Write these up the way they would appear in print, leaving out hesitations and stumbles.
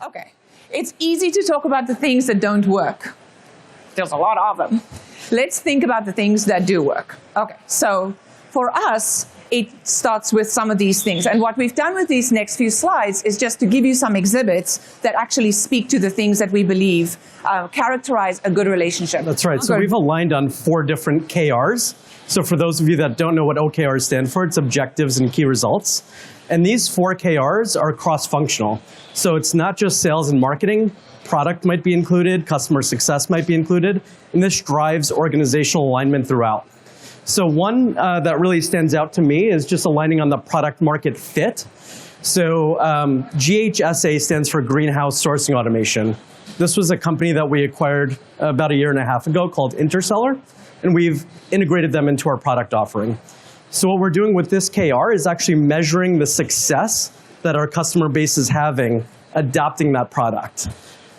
Okay, it's easy to talk about the things that don't work. There's a lot of them. Let's think about the things that do work. Okay, so for us, it starts with some of these things. And what we've done with these next few slides is just to give you some exhibits that actually speak to the things that we believe characterize a good relationship. That's right. So we've aligned on 4 different KRs. So for those of you that don't know what OKRs stand for, it's objectives and key results. And these 4 KRs are cross-functional. So it's not just sales and marketing. Product might be included, customer success might be included, and this drives organizational alignment throughout. So one that really stands out to me is just aligning on the product market fit. So GHSA stands for Greenhouse Sourcing Automation. This was a company that we acquired about 1.5 years ago called Interseller, and we've integrated them into our product offering. So what we're doing with this KR is actually measuring the success that our customer base is having adopting that product.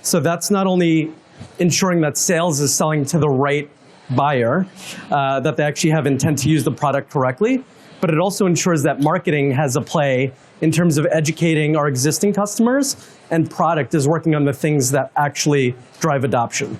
So that's not only ensuring that sales is selling to the right buyer, that they actually have intent to use the product correctly, but it also ensures that marketing has a play in terms of educating our existing customers, and product is working on the things that actually drive adoption.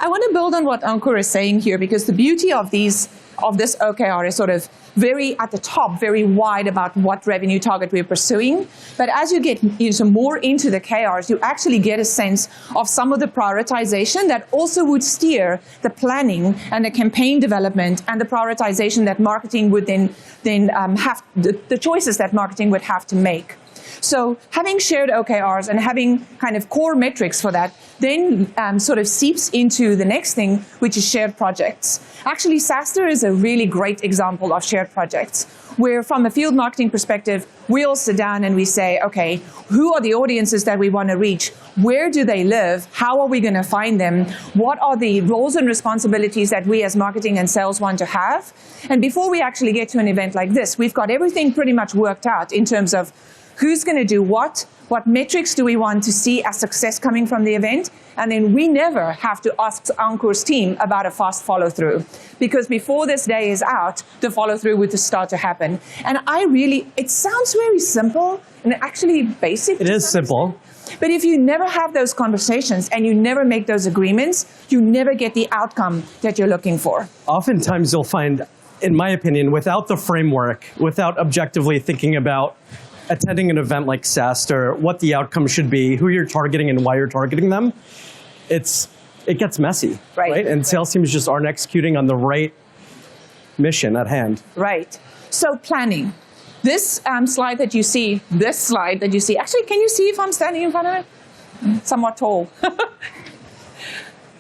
I want to build on what Ankur is saying here, because the beauty of this OKR is sort of very at the top, very wide about what revenue target we're pursuing. But as you get more into the KRs, you actually get a sense of some of the prioritization that also would steer the planning and the campaign development and the prioritization that marketing would then have, the choices that marketing would have to make. So having shared OKRs and having kind of core metrics for that then sort of seeps into the next thing, which is shared projects. Actually, SaaStr is a really great example of shared projects, where from a field marketing perspective, we all sit down and we say, okay, who are the audiences that we want to reach? Where do they live? How are we going to find them? What are the roles and responsibilities that we as marketing and sales want to have? And before we actually get to an event like this, we've got everything pretty much worked out in terms of who's going to do what metrics do we want to see as success coming from the event, and then we never have to ask Ankur's team about a fast follow-through, because before this day is out, the follow-through would start to happen. And it sounds very simple and actually basic. It is simple. But if you never have those conversations and you never make those agreements, you never get the outcome that you're looking for. Oftentimes you'll find, in my opinion, without the framework, without objectively thinking about attending an event like SaaStr, what the outcome should be, who you're targeting and why you're targeting them, it gets messy, right? And sales teams just aren't executing on the right mission at hand. Right. So planning. This slide that you see, actually, can you see if I'm standing in front of it? Somewhat tall.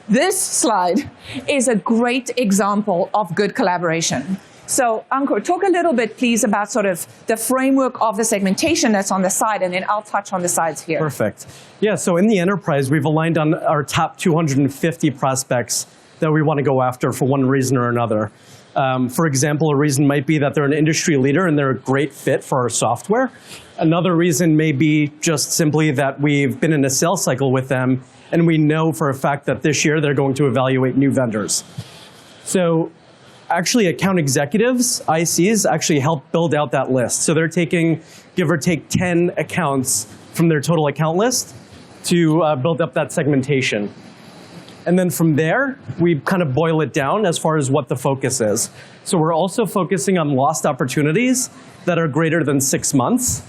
This slide is a great example of good collaboration. So, Ankur, talk a little bit, please, about sort of the framework of the segmentation that's on the side, and then I'll touch on the sides here. Perfect. Yeah, so in the enterprise, we've aligned on our top 250 prospects that we want to go after for one reason or another. For example, a reason might be that they're an industry leader and they're a great fit for our software. Another reason may be just simply that we've been in a sales cycle with them, and we know for a fact that this year they're going to evaluate new vendors. So, actually, account executives, ICs, actually help build out that list. So they're taking, give or take, 10 accounts from their total account list to build up that segmentation. And then from there, we kind of boil it down as far as what the focus is. So we're also focusing on lost opportunities that are greater than 6 months.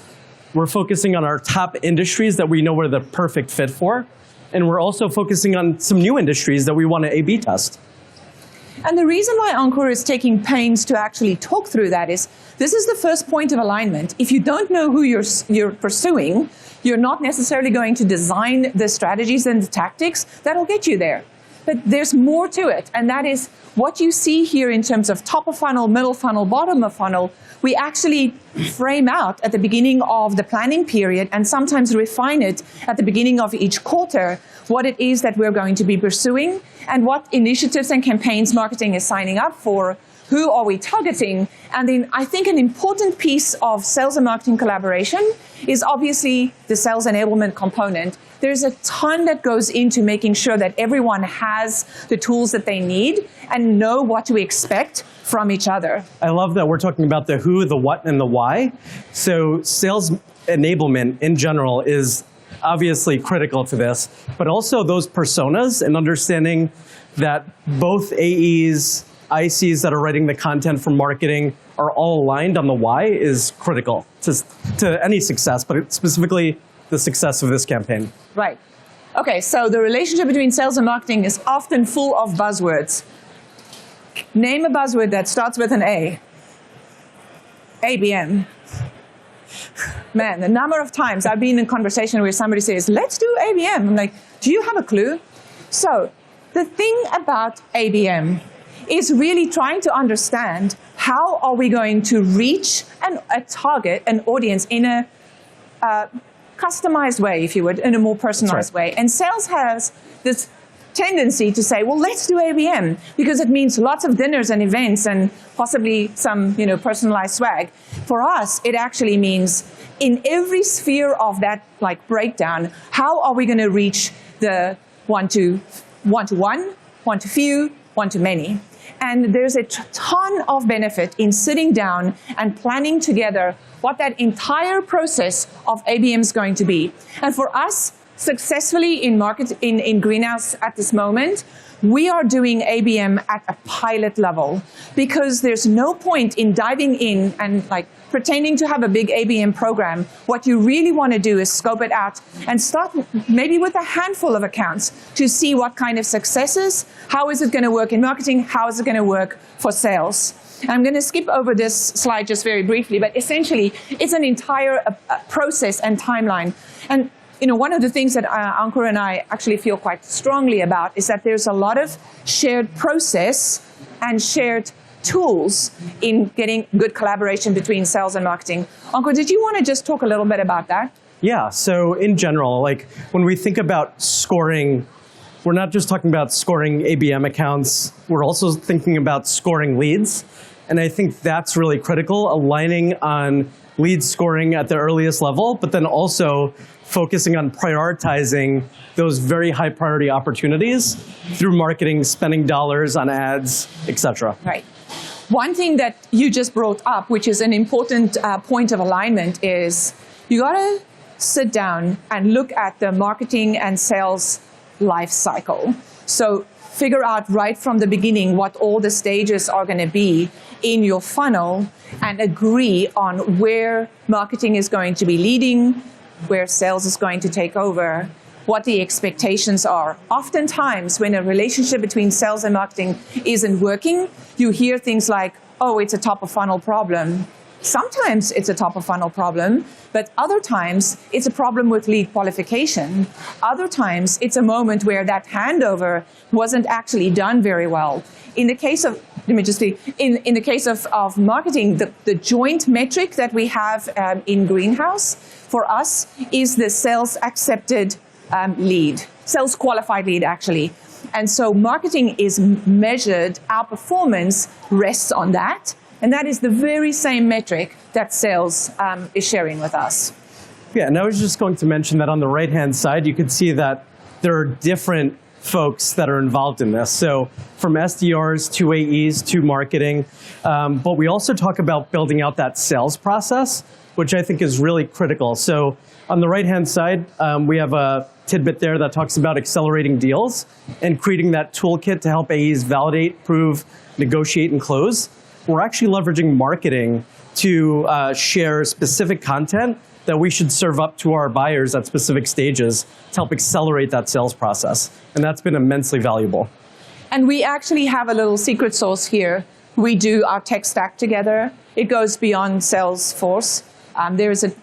We're focusing on our top industries that we know we're the perfect fit for. And we're also focusing on some new industries that we want to A/B test. And the reason why Ankur is taking pains to actually talk through that is, this is the first point of alignment. If you don't know who you're pursuing, you're not necessarily going to design the strategies and the tactics that'll get you there. But there's more to it, and that is what you see here in terms of top of funnel, middle funnel, bottom of funnel. We actually frame out at the beginning of the planning period and sometimes refine it at the beginning of each quarter what it is that we're going to be pursuing and what initiatives and campaigns marketing is signing up for, who are we targeting. And then I think an important piece of sales and marketing collaboration is obviously the sales enablement component. There's a ton that goes into making sure that everyone has the tools that they need and know what to expect from each other. I love that we're talking about the who, the what, and the why. So sales enablement in general is obviously critical to this, but also those personas and understanding that both AEs, ICs that are writing the content for marketing are all aligned on the why is critical to any success, but specifically the success of this campaign. Right. Okay, so the relationship between sales and marketing is often full of buzzwords. Name a buzzword that starts with an A. ABM. Man, the number of times I've been in conversation where somebody says, let's do ABM. I'm like, do you have a clue? So the thing about ABM is really trying to understand how are we going to reach a target, an audience in a customized way, if you would, in a more personalized way. And sales has this tendency to say, well, let's do ABM because it means lots of dinners and events and possibly some, personalized swag. For us, it actually means in every sphere of that breakdown, how are we going to reach the one-to-one, one-to-few, one-to-many? And there's a ton of benefit in sitting down and planning together what that entire process of ABM is going to be. And for us, successfully in Greenhouse at this moment, we are doing ABM at a pilot level because there's no point in diving in and pretending to have a big ABM program. What you really want to do is scope it out and start maybe with a handful of accounts to see what kind of successes, how is it going to work in marketing, how is it going to work for sales. I'm going to skip over this slide just very briefly, but essentially it's an entire process and timeline. And one of the things that Ankur and I actually feel quite strongly about is that there's a lot of shared process and shared tools in getting good collaboration between sales and marketing. Ankur, did you want to just talk a little bit about that? Yeah, so in general, when we think about scoring, we're not just talking about scoring ABM accounts, we're also thinking about scoring leads. And I think that's really critical, aligning on lead scoring at the earliest level, but then also focusing on prioritizing those very high priority opportunities through marketing, spending dollars on ads, et cetera. Right. One thing that you just brought up, which is an important point of alignment, is you got to sit down and look at the marketing and sales life cycle. So figure out right from the beginning what all the stages are going to be in your funnel and agree on where marketing is going to be leading, where sales is going to take over, what the expectations are. Oftentimes, when a relationship between sales and marketing isn't working, you hear things like, oh, it's a top of funnel problem. Sometimes it's a top of funnel problem, but other times it's a problem with lead qualification. Other times it's a moment where that handover wasn't actually done very well. In the case of, in the case of marketing, the joint metric that we have in Greenhouse for us is the sales accepted lead, sales qualified lead actually. And so marketing is measured, our performance rests on that. And that is the very same metric that sales is sharing with us. Yeah, and I was just going to mention that on the right-hand side, you can see that there are different folks that are involved in this. So from SDRs to AEs to marketing, but we also talk about building out that sales process, which I think is really critical. So on the right-hand side, we have a tidbit there that talks about accelerating deals and creating that toolkit to help AEs validate, prove, negotiate, and close. We're actually leveraging marketing to share specific content that we should serve up to our buyers at specific stages to help accelerate that sales process. And that's been immensely valuable. And we actually have a little secret sauce here. We do our tech stack together. It goes beyond Salesforce.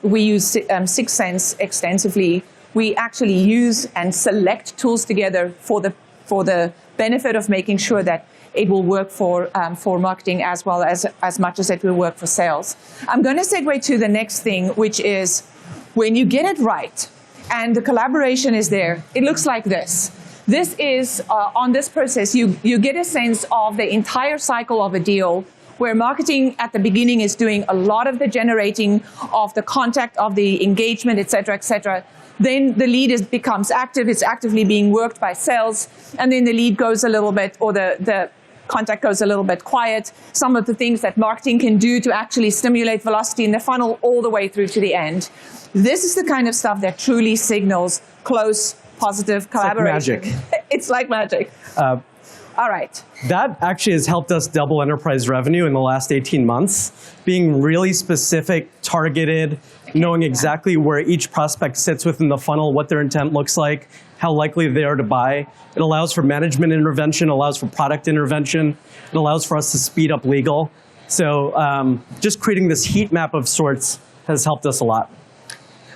We use 6 Sense extensively. We actually use and select tools together for the benefit of making sure that it will work for marketing as well as much as it will work for sales. I'm going to segue to the next thing, which is when you get it right and the collaboration is there, it looks like this. This is, on this process, you get a sense of the entire cycle of a deal where marketing at the beginning is doing a lot of the generating of the contact, of the engagement, et cetera, et cetera. Then the lead becomes active, it's actively being worked by sales, and then the lead goes a little bit, or the contact goes a little bit quiet, some of the things that marketing can do to actually stimulate velocity in the funnel all the way through to the end. This is the kind of stuff that truly signals close, positive collaboration. It's like magic. All right. That actually has helped us double enterprise revenue in the last 18 months, being really specific, targeted, knowing exactly where each prospect sits within the funnel, what their intent looks like, how likely they are to buy. It allows for management intervention, allows for product intervention, it allows for us to speed up legal. So just creating this heat map of sorts has helped us a lot.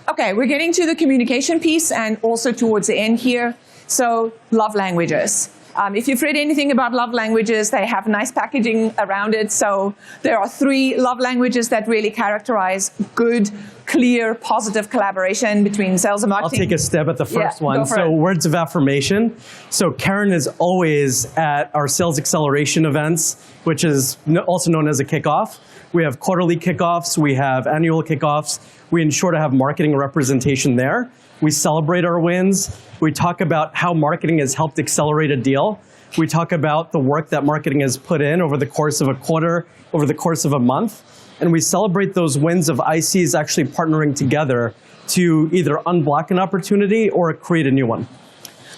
Okay, we're getting to the communication piece and also towards the end here. So love languages. If you've read anything about love languages, they have nice packaging around it. So there are 3 love languages that really characterize good, clear, positive collaboration between sales and marketing. I'll take a stab at the first one. So words of affirmation. So Carin is always at our sales acceleration events, which is also known as a kickoff. We have quarterly kickoffs. We have annual kickoffs. We ensure to have marketing representation there. We celebrate our wins. We talk about how marketing has helped accelerate a deal. We talk about the work that marketing has put in over the course of a quarter, over the course of a month. And we celebrate those wins of ICs actually partnering together to either unblock an opportunity or create a new one.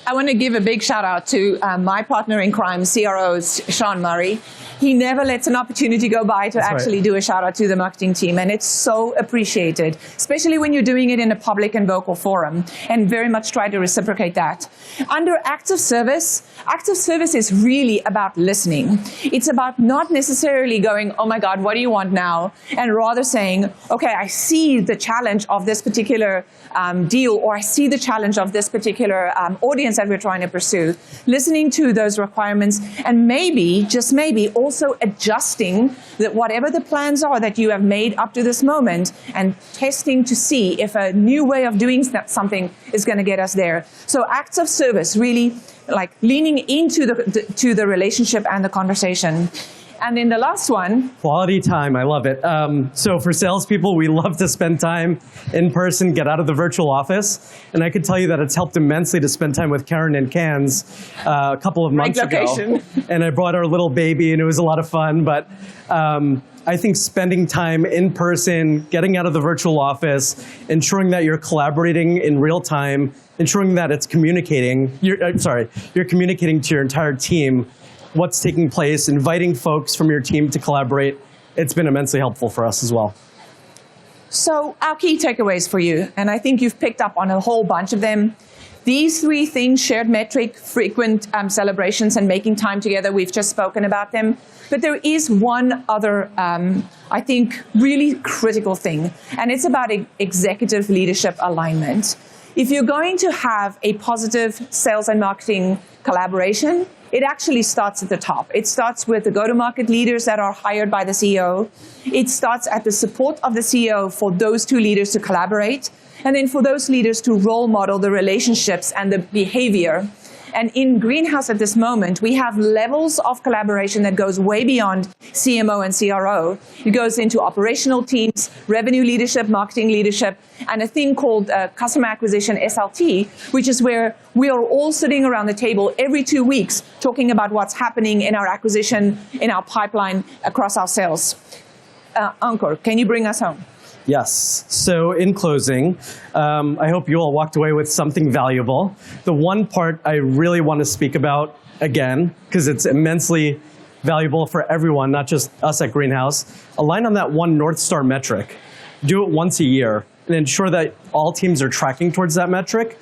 I want to give a big shout out to my partner in crime, CRO Sean Murray. He never lets an opportunity go by to actually do a shout out to the marketing team. And it's so appreciated, especially when you're doing it in a public and vocal forum, and very much try to reciprocate that. Under active service is really about listening. It's about not necessarily going, oh my God, what do you want now? And rather saying, okay, I see the challenge of this particular deal, or I see the challenge of this particular audience that we're trying to pursue. Listening to those requirements, and maybe, just maybe, also adjusting that whatever the plans are that you have made up to this moment, and testing to see if a new way of doing something is going to get us there. So acts of service, really like leaning into the relationship and the conversation. And then the last one. Quality time, I love it. So for salespeople, we love to spend time in person, get out of the virtual office. And I can tell you that it's helped immensely to spend time with Carin in Cannes a couple of months ago. And I brought our little baby, and it was a lot of fun. But I think spending time in person, getting out of the virtual office, ensuring that you're collaborating in real time, ensuring that it's communicating, you're communicating to your entire team what's taking place, inviting folks from your team to collaborate. It's been immensely helpful for us as well. So our key takeaways for you, and I think you've picked up on a whole bunch of them. These 3 things, shared metric, frequent celebrations, and making time together, we've just spoken about them. But there is one other, I think, really critical thing, and it's about executive leadership alignment. If you're going to have a positive sales and marketing collaboration, it actually starts at the top. It starts with the go-to-market leaders that are hired by the CEO. It starts at the support of the CEO for those 2 leaders to collaborate, and then for those leaders to role model the relationships and the behavior. And in Greenhouse at this moment, we have levels of collaboration that goes way beyond CMO and CRO. It goes into operational teams, revenue leadership, marketing leadership, and a thing called customer acquisition, SLT, which is where we are all sitting around the table every 2 weeks talking about what's happening in our acquisition, in our pipeline, across our sales. Ankur, can you bring us home? Yes. So in closing, I hope you all walked away with something valuable. The one part I really want to speak about again, because it's immensely valuable for everyone, not just us at Greenhouse, align on that one North Star metric. Do it once a year and ensure that all teams are tracking towards that metric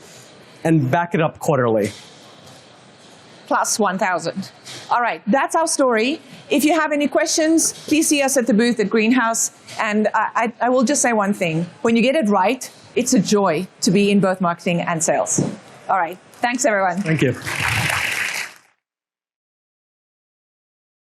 and back it up quarterly. Plus 1,000. All right, that's our story. If you have any questions, please see us at the booth at Greenhouse. And I will just say one thing. When you get it right, it's a joy to be in both marketing and sales. All right, thanks everyone. Thank you.